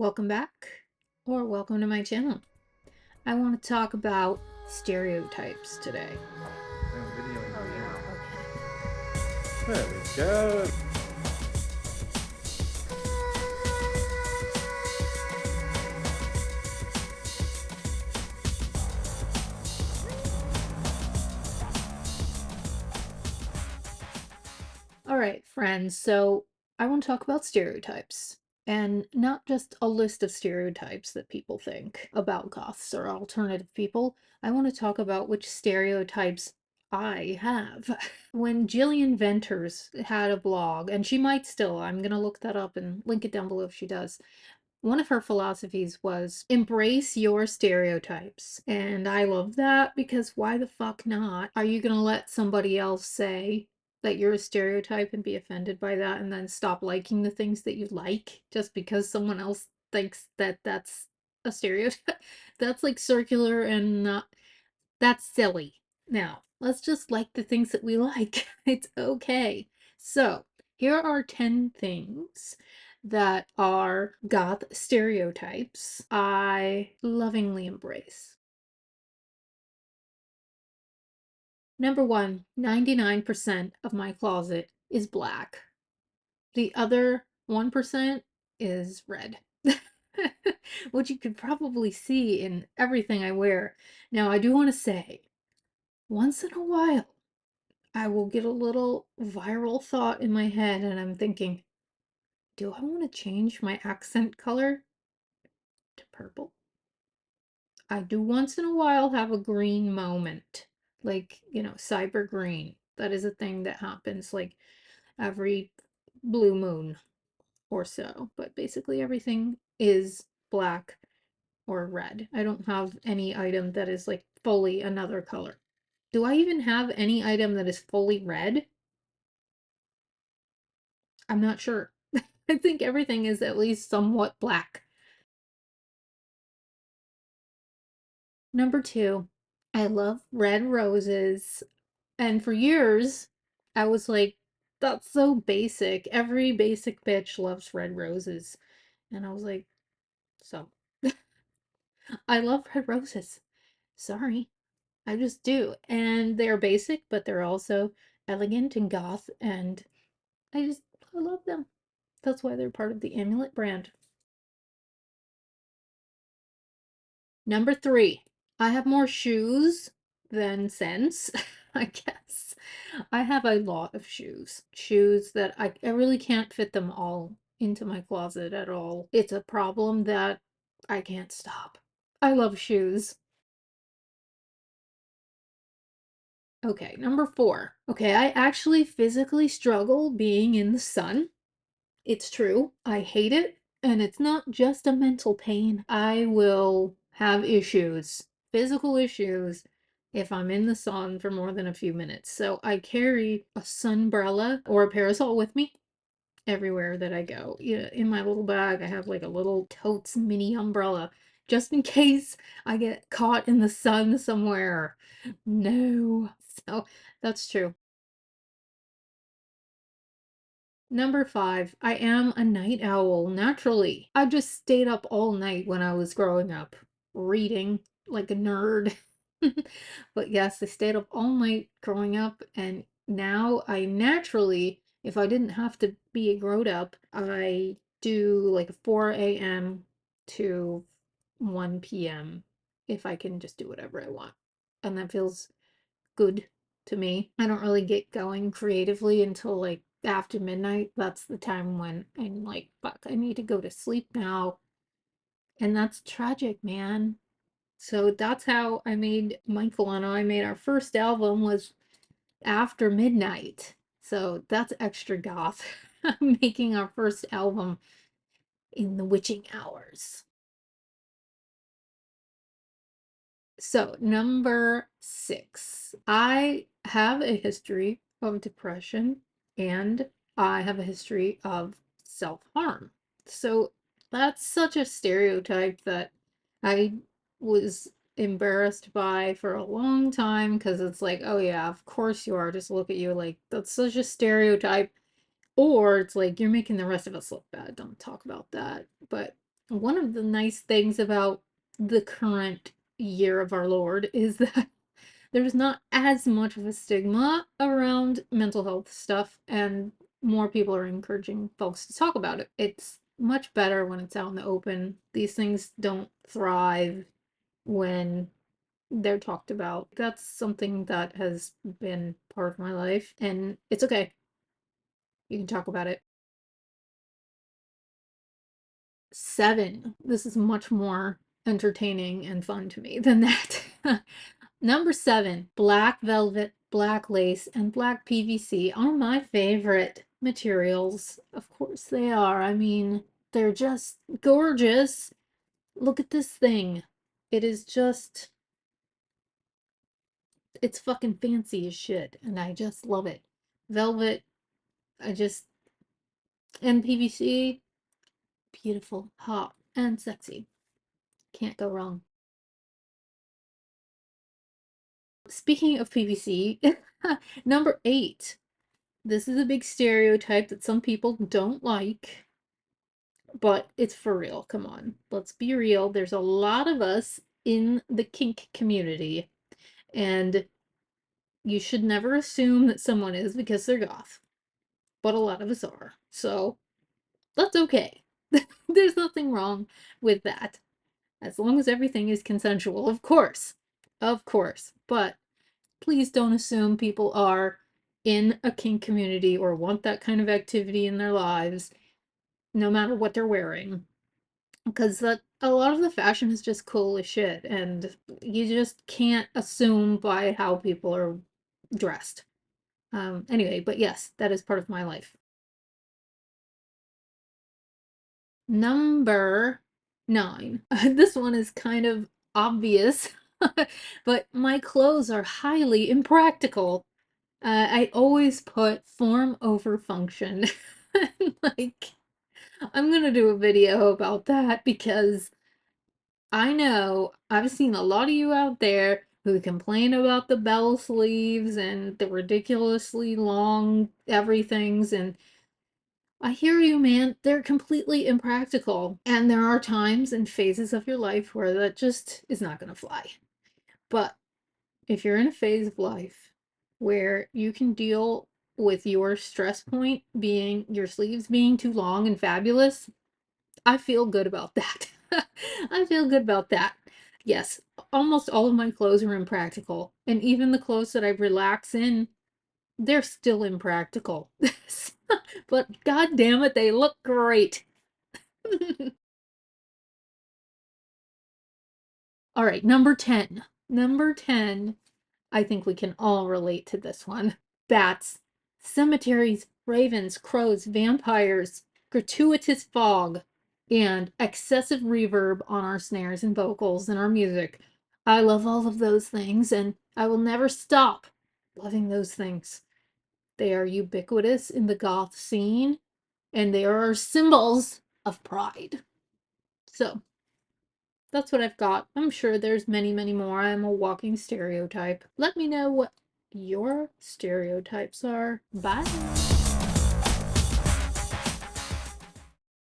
Welcome back, or welcome to my channel. I want to talk about stereotypes today. Oh yeah, There we go. Alright, friends, so I want to talk about stereotypes. And not just a list of stereotypes that people think about goths or alternative people. I want to talk about which stereotypes I have. When Jillian Venters had a blog, and she might still, I'm going to look that up and link it down below if she does. One of her philosophies was embrace your stereotypes. And I love that because why the fuck not? Are you going to let somebody else say that you're a stereotype and be offended by that and then stop liking the things that you like just because someone else thinks that that's a stereotype? That's like circular and not, that's silly. Now, let's just like the things that we like. It's okay. So, here are 10 things that are goth stereotypes I lovingly embrace. Number one, 99% of my closet is black. The other 1% is red. Which you could probably see in everything I wear. Now, I do want to say, once in a while, I will get a little viral thought in my head, and I'm thinking, do I want to change my accent color to purple? I do once in a while have a green moment, like, cyber green. That is a thing that happens like every blue moon or so. But basically, everything is black or red. I don't have any item that is like fully another color. Do I even have any item that is fully red? I'm not sure. I think everything is at least somewhat black. Number two, I love red roses. And for years, I was like, that's so basic. Every basic bitch loves red roses. And I was like, so I love red roses. Sorry, I just do. And they're basic, but they're also elegant and goth. And I love them. That's why they're part of the Amulet brand. Number three, I have more shoes than sense, I guess. I have a lot of shoes. Shoes that I really can't fit them all into my closet at all. It's a problem that I can't stop. I love shoes. Okay, number four. Okay, I actually physically struggle being in the sun. It's true. I hate it. And it's not just a mental pain. I will have issues, physical issues, if I'm in the sun for more than a few minutes. So I carry a sunbrella or a parasol with me everywhere that I go. Yeah, in my little bag, I have like a little totes mini umbrella just in case I get caught in the sun somewhere. No. So that's true. Number five, I am a night owl naturally. I just stayed up all night when I was growing up, reading like a nerd. But yes, I stayed up all night growing up, and now I naturally, if I didn't have to be a grown up, I do like 4 a.m. to 1 p.m. if I can just do whatever I want. And that feels good to me. I don't really get going creatively until like after midnight. That's the time when I'm like, fuck, I need to go to sleep now. And that's tragic, man. So that's how I made Michael and I made our first album was after midnight. So that's extra goth. Making our first album in the witching hours. So, number six, I have a history of depression and I have a history of self-harm. So, that's such a stereotype that I was embarrassed by for a long time because it's like, oh yeah, of course you are. Just look at you like that's such a stereotype. Or it's like you're making the rest of us look bad. Don't talk about that. But one of the nice things about the current year of our Lord is that there's not as much of a stigma around mental health stuff, and more people are encouraging folks to talk about it. It's much better when it's out in the open. These things don't thrive when they're talked about. That's something that has been part of my life, and it's okay. You can talk about it. 7. This is much more entertaining and fun to me than that. Number 7, black velvet, black lace, and black PVC are my favorite materials. Of course they are. I mean, they're just gorgeous. Look at this thing. It is just, it's fucking fancy as shit, and I just love it. Velvet, I just, and PVC, beautiful, hot, and sexy. Can't go wrong. Speaking of PVC, number 8. This is a big stereotype that some people don't like, but it's for real. Come on, let's be real. There's a lot of us in the kink community, and you should never assume that someone is because they're goth, but a lot of us are. So that's okay. There's nothing wrong with that, as long as everything is consensual, of course. Of course. But please don't assume people are in a kink community or want that kind of activity in their lives, no matter what they're wearing. Because that a lot of the fashion is just cool as shit, and you just can't assume by how people are dressed. Anyway, but yes, that is part of my life. Number 9. This one is kind of obvious, but my clothes are highly impractical. I always put form over function. Like, I'm gonna do a video about that because I know I've seen a lot of you out there who complain about the bell sleeves and the ridiculously long everythings, and I hear you, man. They're completely impractical. And there are times and phases of your life where that just is not gonna fly. But if you're in a phase of life where you can deal with your stress point being your sleeves being too long and fabulous, I feel good about that. I feel good about that. Yes, almost all of my clothes are impractical, and even the clothes that I relax in, they're still impractical. But god damn it, they look great. All right, number 10. Number 10. I think we can all relate to this one. Bats, cemeteries, ravens, crows, vampires, gratuitous fog, and excessive reverb on our snares and vocals and our music. I love all of those things, and I will never stop loving those things. They are ubiquitous in the goth scene, and they are symbols of pride. So, that's what I've got. I'm sure there's many, many more. I'm a walking stereotype. Let me know what your stereotypes are. Bye.